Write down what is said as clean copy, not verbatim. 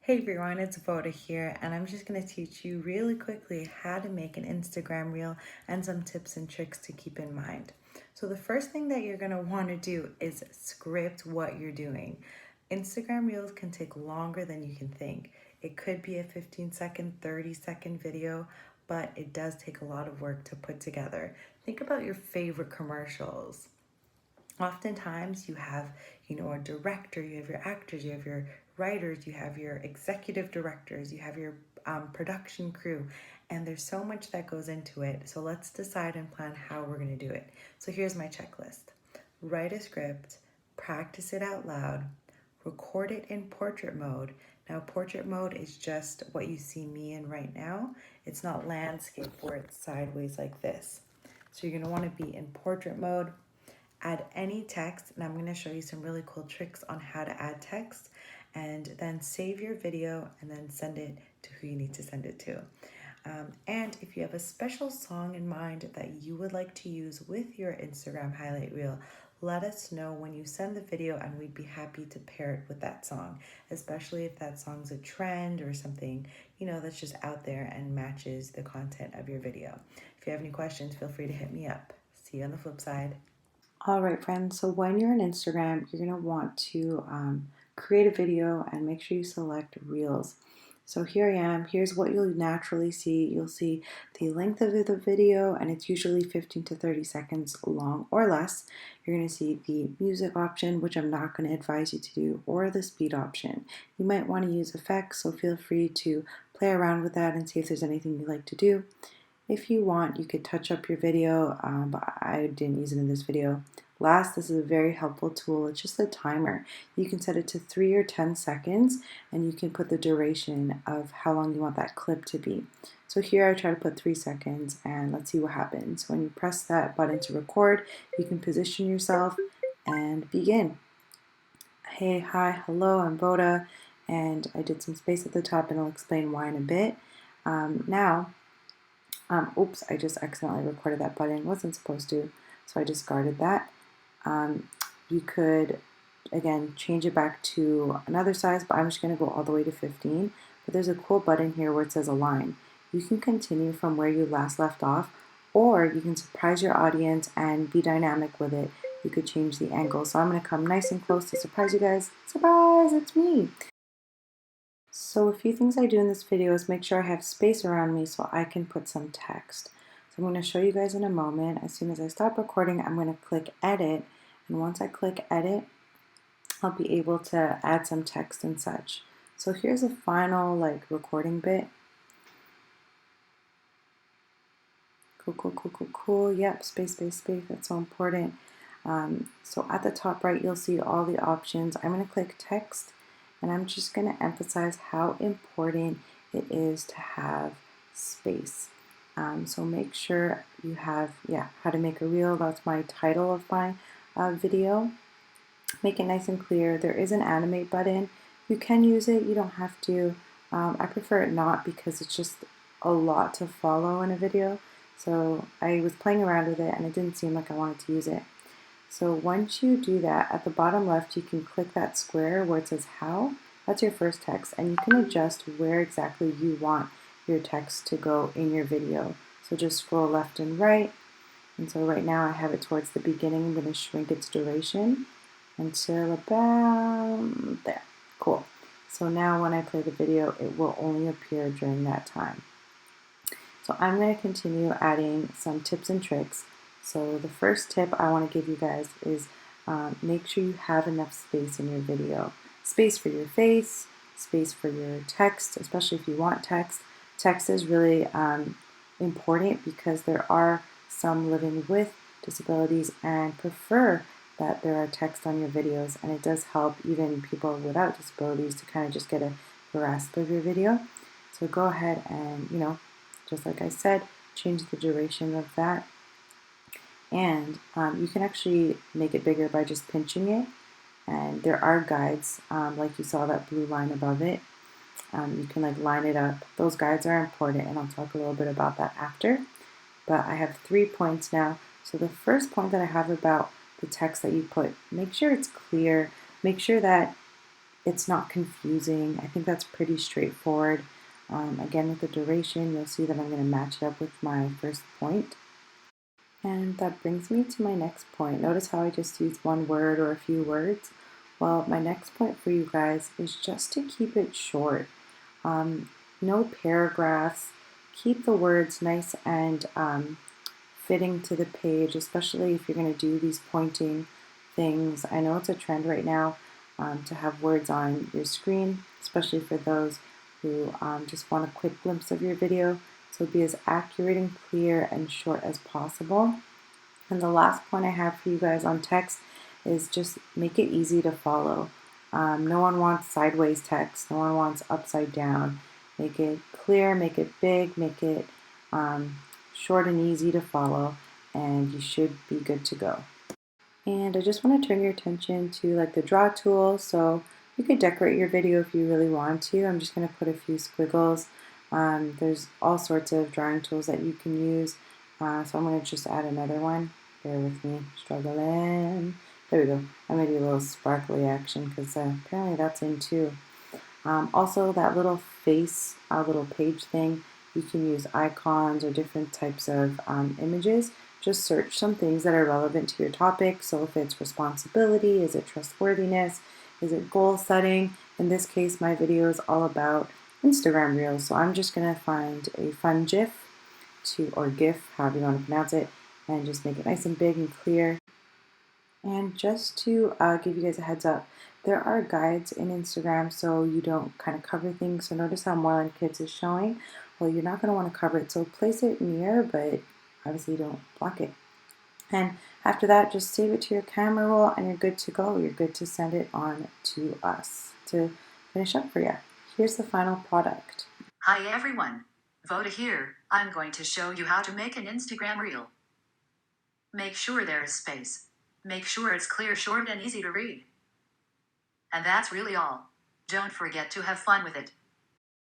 Hey everyone, it's Voda here, and I'm just going to teach you really quickly how to make an Instagram reel and some tips and tricks to keep in mind. So the first thing that you're going to want to do is script what you're doing. Instagram reels can take longer than you can think. It could be a 15-second, 30-second video, but it does take a lot of work to put together. Think about your favorite commercials. Oftentimes you have, a director, you have your actors, you have your writers, you have your executive directors, you have your production crew, and there's so much that goes into it. So let's decide and plan how we're going to do it. So here's my checklist. Write a script, practice it out loud, record it in portrait mode. Now, portrait mode is just what you see me in right now. It's not landscape where it's sideways like this. So you're going to want to be in portrait mode. Add any text, and I'm going to show you some really cool tricks on how to add text, and then save your video and then send it to who you need to send it to. And if you have a special song in mind that you would like to use with your Instagram highlight reel, let us know when you send the video, and we'd be happy to pair it with that song, especially if that song's a trend or something, that's just out there and matches the content of your video. If you have any questions, feel free to hit me up. See you on the flip side. All right, friends, so when you're on Instagram, you're going to want to create a video and make sure you select Reels. So here I am. Here's what you'll naturally see. You'll see the length of the video, and it's usually 15 to 30 seconds long or less. You're going to see the music option, which I'm not going to advise you to do, or the speed option. You might want to use effects, so feel free to play around with that and see if there's anything you'd like to do. If you want, you could touch up your video, but I didn't use it in this video. Last, this is a very helpful tool. It's just a timer. You can set it to 3 or 10 seconds, and you can put the duration of how long you want that clip to be. So here I try to put 3 seconds, and let's see what happens. When you press that button to record, you can position yourself and begin. Hey, hi, hello, I'm Voda, and I did some space at the top, and I'll explain why in a bit. Oops, I just accidentally recorded that button. Wasn't supposed to, so I discarded that. You could, again, change it back to another size, but I'm just going to go all the way to 15. But there's a cool button here where it says align. You can continue from where you last left off, or you can surprise your audience and be dynamic with it. You could change the angle. So I'm going to come nice and close to surprise you guys. Surprise, it's me. So a few things I do in this video is make sure I have space around me so I can put some text. So I'm going to show you guys in a moment. As soon as I stop recording, I'm going to click edit. And once I click edit, I'll be able to add some text and such. So here's a final recording bit. Cool. Yep, space. That's so important. So at the top right, you'll see all the options. I'm going to click text, and I'm just going to emphasize how important it is to have space. So make sure you have, how to make a reel. That's my title of my video. Make it nice and clear. There is an animate button. You can use it. You don't have to. I prefer it not because it's just a lot to follow in a video. So I was playing around with it, and it didn't seem like I wanted to use it. So once you do that, at the bottom left, you can click that square where it says how. That's your first text, and you can adjust where exactly you want your text to go in your video. So just scroll left and right. And so right now I have it towards the beginning. I'm going to shrink its duration until about there. Cool. So now when I play the video, it will only appear during that time. So I'm going to continue adding some tips and tricks. So the first tip I want to give you guys is make sure you have enough space in your video. Space for your face, space for your text, especially if you want text. Text is really important because there are some living with disabilities and prefer that there are text on your videos, and it does help even people without disabilities to kind of just get a grasp of your video. So go ahead and, just like I said, change the duration of that. And you can actually make it bigger by just pinching it. And there are guides, like you saw that blue line above it. You can line it up. Those guides are important, and I'll talk a little bit about that after. But I have 3 points now. So the first point that I have about the text that you put, make sure it's clear. Make sure that it's not confusing. I think that's pretty straightforward. Again, with the duration, you'll see that I'm going to match it up with my first point. And that brings me to my next point. Notice how I just used one word or a few words? Well, my next point for you guys is just to keep it short. No paragraphs. Keep the words nice and fitting to the page, especially if you're going to do these pointing things. I know it's a trend right now to have words on your screen, especially for those who just want a quick glimpse of your video. So be as accurate and clear and short as possible. And the last point I have for you guys on text is just make it easy to follow. No one wants sideways text. No one wants upside down. Make it clear, make it big, make it short and easy to follow, and you should be good to go. And I just want to turn your attention to like the draw tool. So you could decorate your video if you really want to. I'm just going to put a few squiggles. There's all sorts of drawing tools that you can use. So I'm going to just add another one. Bear with me, struggling. There we go. I'm going to do a little sparkly action because apparently that's in too. Also, that little face, little page thing, you can use icons or different types of images. Just search some things that are relevant to your topic. So if it's responsibility, is it trustworthiness, is it goal setting? In this case, my video is all about Instagram Reels. So I'm just going to find a fun GIF or GIF, however you want to pronounce it, and just make it nice and big and clear. And just to give you guys a heads up, there are guides in Instagram so you don't kind of cover things. So notice how Moreland Kids is showing. Well, you're not going to want to cover it, so place it near, but obviously don't block it. And after that, just save it to your camera roll and you're good to go. You're good to send it on to us to finish up for you. Here's the final product. Hi everyone, Voda here. I'm going to show you how to make an Instagram reel. Make sure there is space. Make sure it's clear, short, and easy to read. And that's really all. Don't forget to have fun with it.